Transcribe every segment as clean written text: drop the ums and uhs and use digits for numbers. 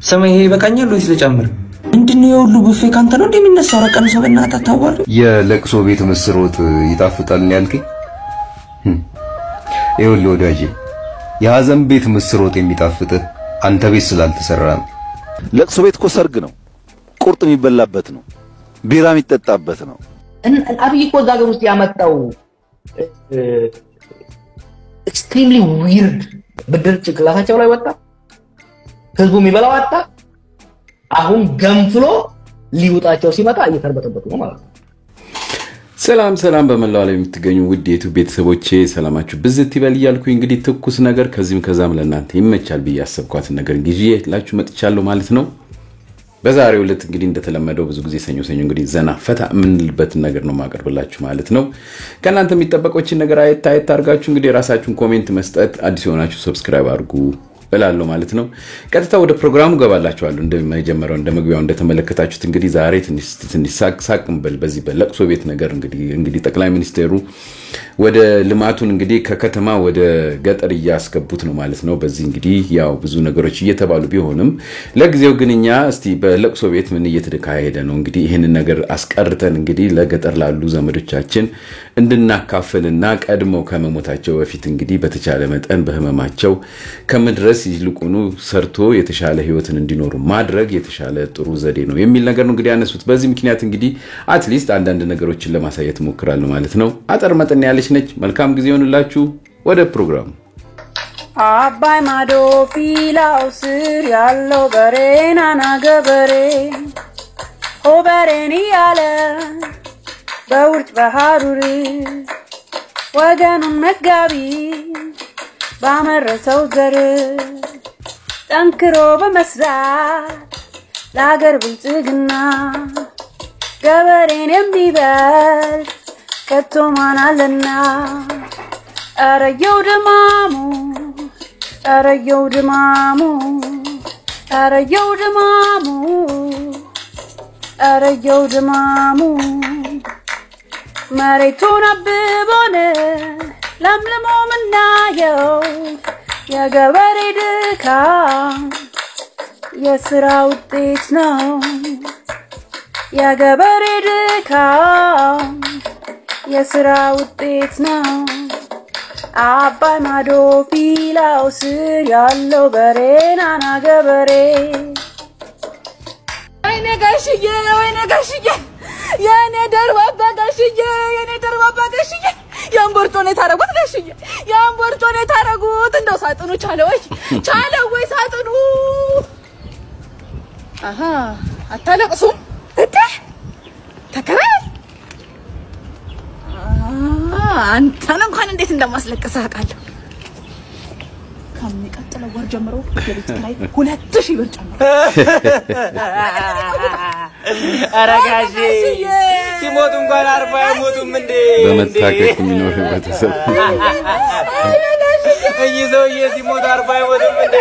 ሰማይ ይሄ በቃኛል ወይስ ልጨምር? ምንድነው የሁሉ ቡፌ ካንተ ነው እንደሚነሳው? ረቀን ሰው በእናትህ ታዋል። የለቅሶ ቤት ምስር ወጥ ይጣፍጣል ነው ያልከኝ? ይኸውልህ ወዳጄ የሐዘን ቤት ምስር ወጥ የሚጣፍጥህ አንተ ቤት ስላልተሰራ ነው። ለቅሶ ቤት እኮ ሰርግ ነው፣ ቁርጥ የሚበላበት ነው፣ ቢራ የሚጠጣበት ነው። አብይ እኮ እዛ ሀገር ውስጥ ያመጣው ኤክስትሪምሊ ዊርድ ብድር ጭንቅላታቸው ላይ ወጣ። ህዝቡ የሚበላው አጣ። አሁን ገንፍሎ ሊውጣቸው ሲመጣ እየተርበተበቱ ነው ማለት ነው። ሰላም በመላው ዓለም የምትገኙ ውድ የዩቲዩብ ቤተሰቦቼ ሰላማችሁ ብዝት ይበል እያልኩኝ እንግዲህ ትኩስ ነገር ከዚህም ከዛም ለእናንተ ይመቻል ብዬ ያሰብኳትን ነገር ይዤላችሁ መጥቻለሁ ማለት ነው። በዛሬው ዕለት እንግዲህ እንደተለመደው ብዙ ጊዜ ሰኞ እንግዲህ ዘና ፈታ የምንልበትን ነገር ነው ማቀርብላችሁ ማለት ነው። ከእናንተ የሚጠበቀው ነገር አየት አድርጋችሁ እንግዲህ ራሳችሁን ኮሜንት መስጠት፣ አዲስ የሆናችሁ ሰብስክራይብ አድርጉ እላለሁ ማለት ነው። ቀጥታ ወደ ፕሮግራሙ ገባላችኋለሁ። እንደመጀመሪያው እንደመግቢያው እንደተመለከታችሁት እንግዲህ ዛሬ ትንሽ ሳቅም በዚህ በለቅሶ ቤት ነገር እንግዲህ ጠቅላይ ሚኒስቴሩ ወደ ልማቱን እንግዲህ ከከተማ ወደ ገጠር እያስገቡት ነው ማለት ነው። በዚህ እንግዲህ ያው ብዙ ነገሮች እየተባሉ ቢሆንም ለጊዜው ግን እኛ እስቲ በለቅሶ ቤት ምን እየተካሄደ ነው እንግዲህ ይሄንን ነገር አስቀርተን እንግዲህ ለገጠር ላሉ ዘመዶቻችን እንድናካፍልና ቀድመው ከመሞታቸው በፊት እንግዲህ በተቻለ መጠን በህመማቸው ከምድረስ ይልቁኑ ሰርቶ የተሻለ ህይወትን እንዲኖሩ ማድረግ የተሻለ ጥሩ ዘዴ ነው የሚል ነገር ነው እንግዲህ ያነሱት። በዚህ ምክንያት እንግዲህ አትሊስት አንዳንድ ነገሮችን ለማሳየት ሞክራለሁ ማለት ነው። አጠር መጠን ያለች ነች። መልካም ጊዜ ይሁንላችሁ። ወደ ፕሮግራሙ አባይ ማዶ ፊላው ስር ያለው በሬናና ገበሬ ሆበሬኒ ያለ በውርጭ በሐሩር ወገኑን መጋቢ ባመረሰው ዘር ጠንክሮ በመስራት ለሀገር ብልጽግና ገበሬን የሚበልጥ ከቶ ማን አለና? አረየው ድማሙ አረየው ድማሙ አረየው ድማሙ አረየው ድማሙ መሬቱን አብቦን ለምልሞ ምናየው የገበሬ ድካም የሥራ ውጤት ነው። የገበሬ ድካም የሥራ ውጤት ነው። አባይ ማዶ ፊላው ስር ያለው በሬናና ገበሬ ወይኔ ጋሽዬ የኔ ደርባባ ጋሽዬ ያንቦርቶኔ ታረጉት ጋሽዬ ያንቦርቶኔ ታረጉት። እንደው ሳጥኑ ቻለ ወይ ሳጥኑ? አሃ አታለቅሱም እቴ ተከራይ አንተን እንኳን እንዴት እንደማስለቅስህ አውቃለሁ። ከሚቀጥለው ወር ጀምሮ የቤት ላይ 2000 ብር ጨምሮ አረጋጂ ሲሞቱ እንኳን አርፋ አይሞቱም እንዴ? በመታከክ የሚኖር ቤተሰብ ሰውዬ ሲሞቱ አርፋ አይሞቱም እንዴ?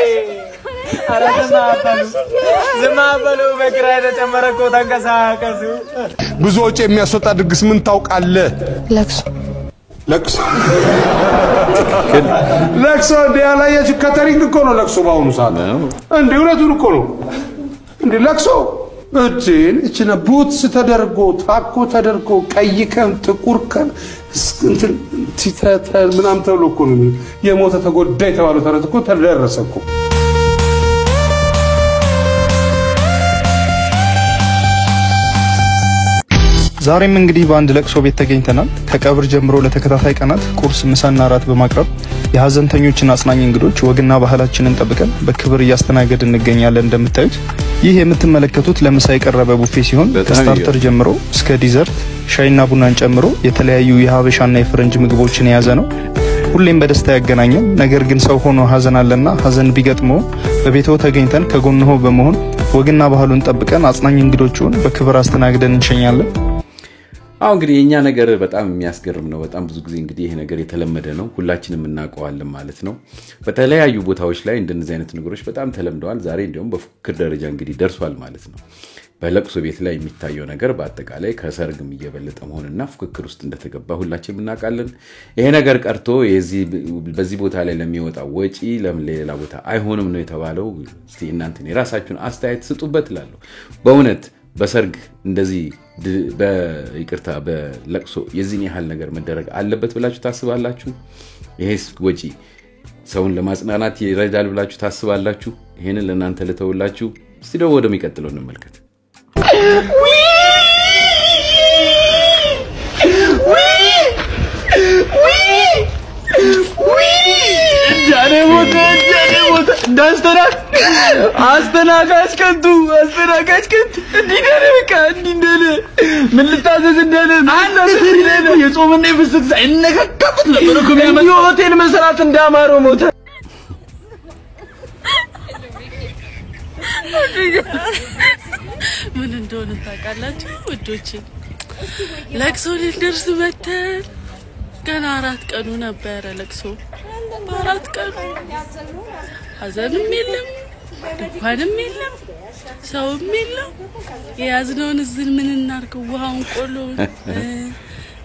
ዝም በሉ በኪራይ ተጨመረ እኮ ተንቀሳቀሱ። ብዙ ወጪ የሚያስወጣ ድግስ ምን ታውቃለህ? ለቅሶ እንዲያላየች ከተሪንግ እኮ ነው ለቅሶ ባሁኑ ሰዓት እንዴ? እውነቱን እኮ ነው እንዴ? ለቅሶ እቺና ቡትስ ተደርጎ ታኮ ተደርጎ ቀይ ከም ጥቁር ከም ምናምን ተብሎ እኮ ነው የሞተ ተጎዳ የተባለው ተረት እኮ ተደረሰ እኮ። ዛሬም እንግዲህ በአንድ ለቅሶ ቤት ተገኝተናል። ከቀብር ጀምሮ ለተከታታይ ቀናት ቁርስ፣ ምሳና ራት በማቅረብ የሐዘንተኞችን አጽናኝ እንግዶች ወግና ባህላችንን ጠብቀን በክብር እያስተናገድን እንገኛለን። እንደምታዩት ይህ የምትመለከቱት ለምሳ የቀረበ ቡፌ ሲሆን ከስታርተር ጀምሮ እስከ ዲዘርት ሻይና ቡናን ጨምሮ የተለያዩ የሀበሻና የፈረንጅ ምግቦችን የያዘ ነው። ሁሌም በደስታ ያገናኘን። ነገር ግን ሰው ሆኖ ሐዘን አለና ሐዘን ቢገጥመው በቤትዎ ተገኝተን ከጎንዎ በመሆን ወግና ባህሉን ጠብቀን አጽናኝ እንግዶቹን በክብር አስተናግደን እንሸኛለን። እንግዲህ የኛ ነገር በጣም የሚያስገርም ነው። በጣም ብዙ ጊዜ እንግዲህ ይሄ ነገር የተለመደ ነው፣ ሁላችንም እናውቀዋለን ማለት ነው። በተለያዩ ቦታዎች ላይ እንደነዚህ አይነት ነገሮች በጣም ተለምደዋል። ዛሬ እንደውም በፉክክር ደረጃ እንግዲህ ደርሷል ማለት ነው። በለቅሶ ቤት ላይ የሚታየው ነገር በአጠቃላይ ከሰርግም እየበለጠ መሆንና ፍክክር ውስጥ እንደተገባ ሁላችንም እናውቃለን። ይሄ ነገር ቀርቶ በዚህ ቦታ ላይ ለሚወጣው ወጪ ለሌላ ቦታ አይሆንም ነው የተባለው። እስቲ እናንተ የራሳችሁን አስተያየት ስጡበት እላለሁ። በእውነት በሰርግ እንደዚህ በይቅርታ በለቅሶ የዚህን ያህል ነገር መደረግ አለበት ብላችሁ ታስባላችሁ? ይሄስ ወጪ ሰውን ለማጽናናት ይረዳል ብላችሁ ታስባላችሁ? ይሄንን ለእናንተ ልተውላችሁ። እስቲ ደግሞ ወደሚቀጥለው እንመልከት። जाने मोटे አስተናጋጅ ከንቱ እንዲደረካ እንዲደለ ምን ልታዘዝ እንደለ አንተ የጾምና የፍስክ ሳይነካከት ነበር እኮ የሚያመጣ ሆቴል መስራት እንዳማረው ሞተ። ምን እንደሆነ ታውቃላችሁ ውዶቼ? ለቅሶ ሊደርስ መተን ገና 4 ቀኑ ነበር። ለቅሶ 4 ቀኑ ሀዘንም የለም ድንኳንም የለም ሰውም የለም። የያዝነውን እዝን ምን እናርገው? ውሃውን ቆሎ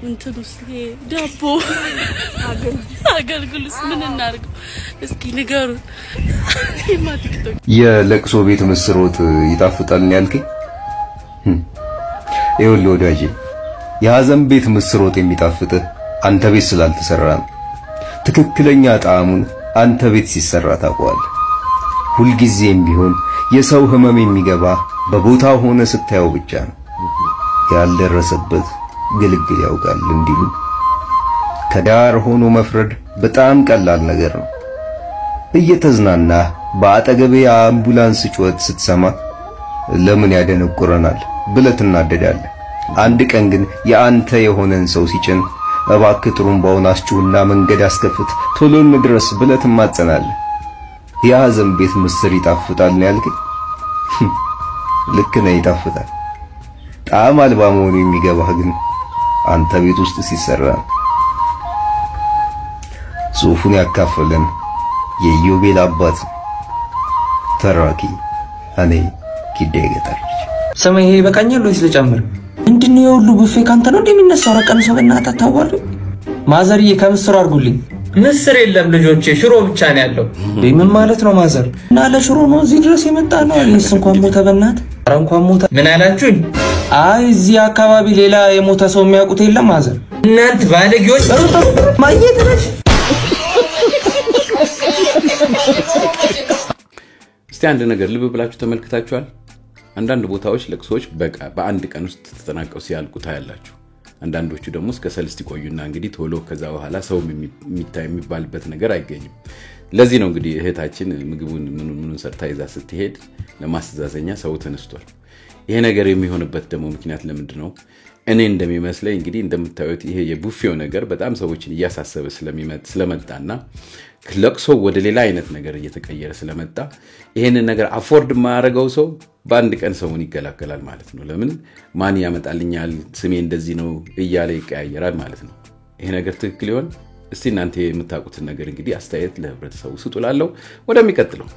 እንትኑስ ዳቦ አገልግሎስ ምን እናርገው? እስኪ ንገሩን። የለቅሶ ቤት ምስር ወጥ ይጣፍጣል ነው ያልከኝ? ይኸውልህ ወዳጄ፣ የሀዘን ቤት ምስር ወጥ የሚጣፍጥህ አንተ ቤት ስላልተሰራ ነው። ትክክለኛ ጣዕሙን አንተ ቤት ሲሰራ ታውቀዋለህ። ሁልጊዜም ቢሆን የሰው ህመም የሚገባ በቦታው ሆነ ስታየው ብቻ ነው። ያልደረሰበት ግልግል ያውቃል እንዲሉ ከዳር ሆኖ መፍረድ በጣም ቀላል ነገር ነው። እየተዝናና በአጠገቤ አምቡላንስ ጩኸት ስትሰማ ለምን ያደነቁረናል ብለህ ትናደዳለህ። አንድ ቀን ግን የአንተ የሆነን ሰው ሲጭን እባክህ ጥሩምባውን አስጩህና መንገድ አስከፍት ቶሎ እንድረስ ብለህ ትማጸናለህ። የሀዘን ቤት ምስር ይጣፍጣል ነው ያልከኝ? ልክ ነህ፣ ይጣፍጣል። ጣዕም አልባ መሆኑ የሚገባህ ግን አንተ ቤት ውስጥ ሲሰራ። ጽሑፉን ያካፈለን የኢዮቤል አባት ተራኪ እኔ ኪዴ ገጠር። ሰማይ ይሄ በቃኛል ወይስ ልጨምር? ምንድነው የሁሉ ቡፌ ካንተ ነው እንደሚነሳው? ረቀም ሰው በእናትህ አታዋሉ። ማዘርዬ ከምስር አድርጉልኝ። ምስር የለም ልጆቼ፣ ሽሮ ብቻ ነው ያለው። ምን ማለት ነው ማዘር? እና ለሽሮ ነው እዚህ ድረስ የመጣ ነው? እኔስ እንኳን ሞተ በእናትህ። ኧረ እንኳን ሞተ። ምን አላችሁኝ? አይ እዚህ አካባቢ ሌላ የሞተ ሰው የሚያውቁት የለም ማዘር። እናንተ ባለጌዎች ማየትሽ። እስቲ አንድ ነገር ልብ ብላችሁ ተመልክታችኋል? አንዳንድ ቦታዎች ለቅሶዎች በቃ በአንድ ቀን ውስጥ ተጠናቀው ሲያልቁ ታያላችሁ። አንዳንዶቹ ደግሞ እስከ ሰልስት ይቆዩና እንግዲህ ቶሎ ከዛ በኋላ ሰው የሚባልበት ነገር አይገኝም። ለዚህ ነው እንግዲህ እህታችን ምግቡን ምኑን ሰርታ ይዛ ስትሄድ ለማስተዛዘኛ ሰው ተነስቷል። ይሄ ነገር የሚሆንበት ደግሞ ምክንያት ለምንድነው? እኔ እንደሚመስለኝ እንግዲህ እንደምታዩት ይሄ የቡፌው ነገር በጣም ሰዎችን እያሳሰበ ስለመጣና ለቅሶ ወደ ሌላ አይነት ነገር እየተቀየረ ስለመጣ ይሄንን ነገር አፎርድ ማያረጋው ሰው በአንድ ቀን ሰውን ይገላገላል ማለት ነው። ለምን ማን ያመጣልኛል ስሜ እንደዚህ ነው እያለ ይቀያየራል ማለት ነው። ይሄ ነገር ትክክል ይሆን? እስቲ እናንተ የምታውቁትን ነገር እንግዲህ አስተያየት ለህብረተሰቡ ስጡላለው። ወደሚቀጥለው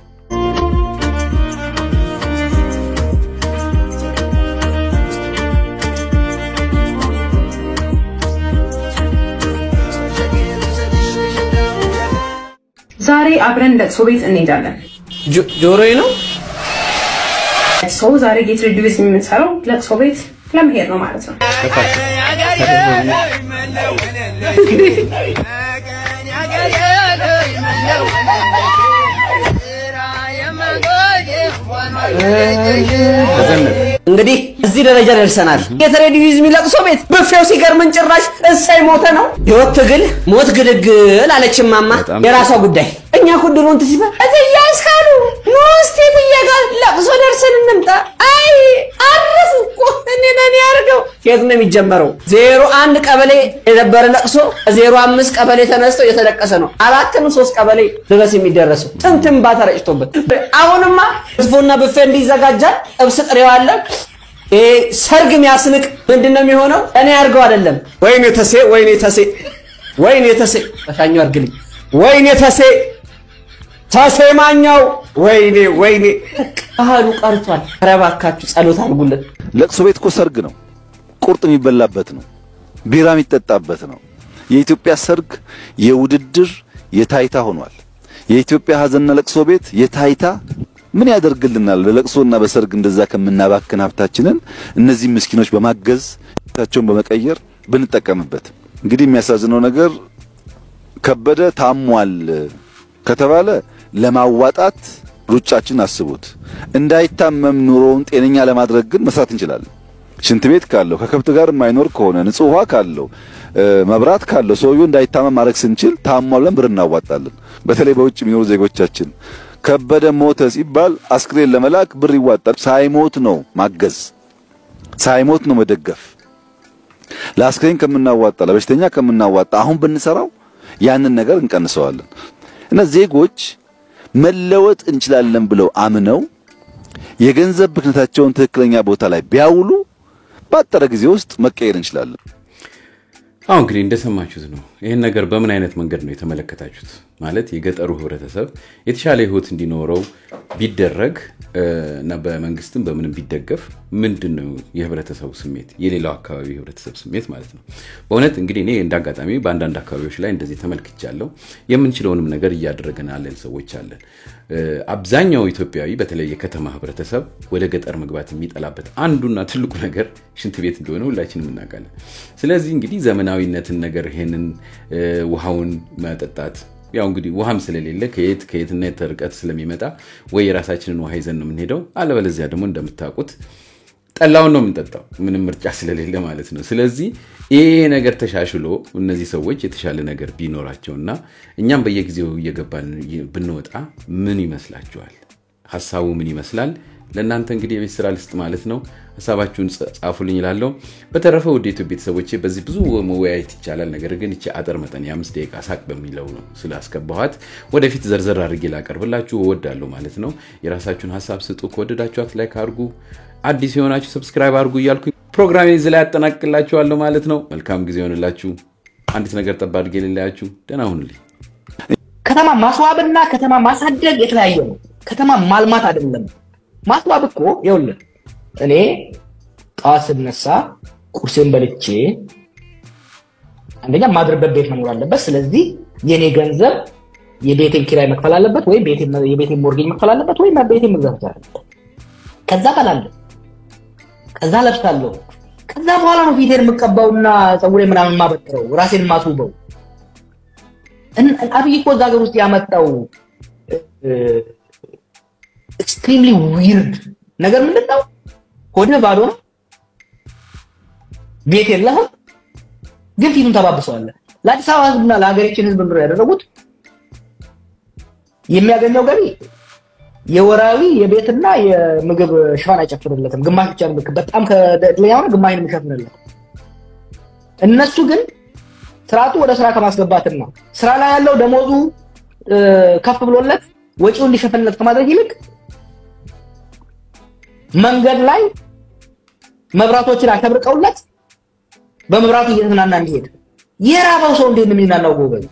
ዛሬ አብረን ለቅሶ ቤት እንሄዳለን። ጆሮዬ ነው ሰው ዛሬ ጌት ሪዲዩስ የምንሰራው ለቅሶ ቤት ለመሄድ ነው ማለት ነው። እንግዲህ እዚህ ደረጃ ደርሰናል። የትሬዲዩዝ የሚለቅሶ ቤት በፍሬው ሲገርምን ጭራሽ እሳይ ሞተ ነው። ህይወት ትግል ሞት ግልግል አለች ማማ። የራሷ ጉዳይ። እኛ ሁሉን ትሲፈ እያስካሉ ኖስቴት እያጋል ለቅሶ ደርሰን እንምጣ። አይ አረፍኩ እኔ ነኝ ያርገው። የት ነው የሚጀመረው? 01 ቀበሌ የነበረ ለቅሶ 05 ቀበሌ ተነስቶ የተለቀሰ ነው። 4-3 ቀበሌ ድረስ የሚደረሰው ጥንትም ባተረጭቶበት። አሁንማ ህዝቡና በፌ እንዲዘጋጃል ጥብስ ጥሬው አለ። ሰርግ የሚያስንቅ ምንድነው የሚሆነው? እኔ ያርገው አይደለም። ወይኔ ተሴ ወይኔ ተሴ ተሻኛው አርግልኝ። ወይኔ ተሴ ማኛው ወይኔ ባህሉ ቀርቷል። ኧረ እባካችሁ ጸሎት አድርጉለት። ለቅሶ ቤት እኮ ሰርግ ነው። ቁርጥ የሚበላበት ነው። ቢራ የሚጠጣበት ነው። የኢትዮጵያ ሰርግ የውድድር የታይታ ሆኗል። የኢትዮጵያ ሀዘንና ለቅሶ ቤት የታይታ ምን ያደርግልናል? በለቅሶና በሰርግ እንደዛ ከምናባክን ሀብታችንን እነዚህ ምስኪኖች በማገዝ ታቸውን በመቀየር ብንጠቀምበት። እንግዲህ የሚያሳዝነው ነገር ከበደ ታሟል ከተባለ ለማዋጣት ሩጫችን አስቡት። እንዳይታመም ኑሮውን ጤነኛ ለማድረግ ግን መስራት እንችላለን። ሽንት ቤት ካለው ከከብት ጋር የማይኖር ከሆነ ንጹህ ውሃ ካለው መብራት ካለው ሰውየው እንዳይታመም ማድረግ ስንችል ታሟለን ብር እናዋጣለን። በተለይ በውጭ የሚኖሩ ዜጎቻችን ከበደ ሞተ ሲባል አስክሬን ለመላክ ብር ይዋጣል። ሳይሞት ነው ማገዝ፣ ሳይሞት ነው መደገፍ። ለአስክሬን ከምናዋጣ ለበሽተኛ ከምናዋጣ አሁን ብንሰራው ያንን ነገር እንቀንሰዋለን። እና ዜጎች መለወጥ እንችላለን ብለው አምነው የገንዘብ ብክነታቸውን ትክክለኛ ቦታ ላይ ቢያውሉ ባጠረ ጊዜ ውስጥ መቀየር እንችላለን። አሁን እንግዲህ እንደሰማችሁት ነው። ይሄን ነገር በምን አይነት መንገድ ነው የተመለከታችሁት? ማለት የገጠሩ ህብረተሰብ የተሻለ ህይወት እንዲኖረው ቢደረግ እና በመንግስትም በምንም ቢደገፍ ምንድነው የህብረተሰቡ ስሜት፣ የሌላው አካባቢ ህብረተሰብ ስሜት ማለት ነው። በእውነት እንግዲህ እኔ እንዳጋጣሚ በአንዳንድ አካባቢዎች ላይ እንደዚህ ተመልክቻለሁ። የምንችለውንም ነገር እያደረግን አለን ሰዎች አለን። አብዛኛው ኢትዮጵያዊ በተለይ የከተማ ህብረተሰብ ወደ ገጠር መግባት የሚጠላበት አንዱና ትልቁ ነገር ሽንት ቤት እንደሆነ ሁላችንም እናውቃለን። ስለዚህ እንግዲህ ዘመናዊነትን ነገር ይሄንን ውሃውን መጠጣት ያው እንግዲህ ውሃም ስለሌለ ከየትና የተርቀት ስለሚመጣ ወይ የራሳችንን ውሃ ይዘን ነው የምንሄደው፣ አለበለዚያ ደግሞ እንደምታውቁት ጠላውን ነው የምንጠጣው፣ ምንም ምርጫ ስለሌለ ማለት ነው። ስለዚህ ይሄ ነገር ተሻሽሎ እነዚህ ሰዎች የተሻለ ነገር ቢኖራቸውና እኛም በየጊዜው እየገባን ብንወጣ ምን ይመስላችኋል? ሐሳቡ ምን ይመስላል? ለእናንተ እንግዲህ የቤት ስራ ልስጥ ማለት ነው። ሐሳባችሁን ጻፉልኝ እላለሁ። በተረፈ ወደ ኢትዮጵያ ቤተሰቦቼ በዚህ ብዙ መወያየት ይቻላል። ነገር ግን እቺ አጠር መጠን የ5 ደቂቃ ሳቅ በሚለው ነው ስላስከባኋት ወደፊት ዘርዘር አድርጌ ላቀርብላችሁ እወዳለሁ ማለት ነው። የራሳችሁን ሐሳብ ስጡ። ከወደዳችኋት ላይክ አድርጉ፣ አዲስ የሆናችሁ ሰብስክራይብ አድርጉ እያልኩ ፕሮግራሜን እዚህ ላይ አጠናቅቅላችኋለሁ ማለት ነው። መልካም ጊዜ ይሆንላችሁ። አንዲት ነገር ጠብ አድርጌ ልላያችሁ። ደህና ሁኑልኝ። ከተማ ማስዋብና ከተማ ማሳደግ የተለያየ ነው። ከተማ ማልማት አይደለም። ማስዋብ እኮ ይኸውልህ እኔ ጠዋት ስነሳ ቁርሴን በልቼ አንደኛ ማድረበት ቤት መኖር አለበት። ስለዚህ የኔ ገንዘብ የቤቴን ኪራይ መክፈል አለበት ወይ የቤቴን ሞርጌጅ መክፈል አለበት ወይ ቤቴን መግዛት አለበት። ከዛ በላለ ከዛ ለብሳለሁ። ከዛ በኋላ ነው ፊቴን የምቀባውና ፀጉሬ ምናምን ማበጥረው ራሴን ማስውበው። አብይ እኮ እዛ ሀገር ውስጥ ያመጣው extremely weird ነገር ምንድነው? ሆድህ ባዶ ነው፣ ቤት የለህም፣ ግን ፊቱን ተባብሰዋለህ። ለአዲስ አበባ ህዝብና ለሀገራችን ህዝብ ምንድነው ያደረጉት? የሚያገኘው ገቢ የወራዊ የቤትና የምግብ ሽፋን አይጨፍርለትም። ግማሽ ብቻ ነው በጣም ከደለኛው ነው ግማሽ ነው የሚሸፍንለት። እነሱ ግን ስራቱ ወደ ስራ ከማስገባትና ስራ ላይ ያለው ደሞዙ ከፍ ብሎለት ወጪውን እንዲሸፍንለት ከማድረግ ይልቅ መንገድ ላይ መብራቶችን አከብርቀውለት በመብራቱ እየተዝናና እንዲሄድ የራበው ሰው እንዴት ነው የሚናናው ጎበዝ?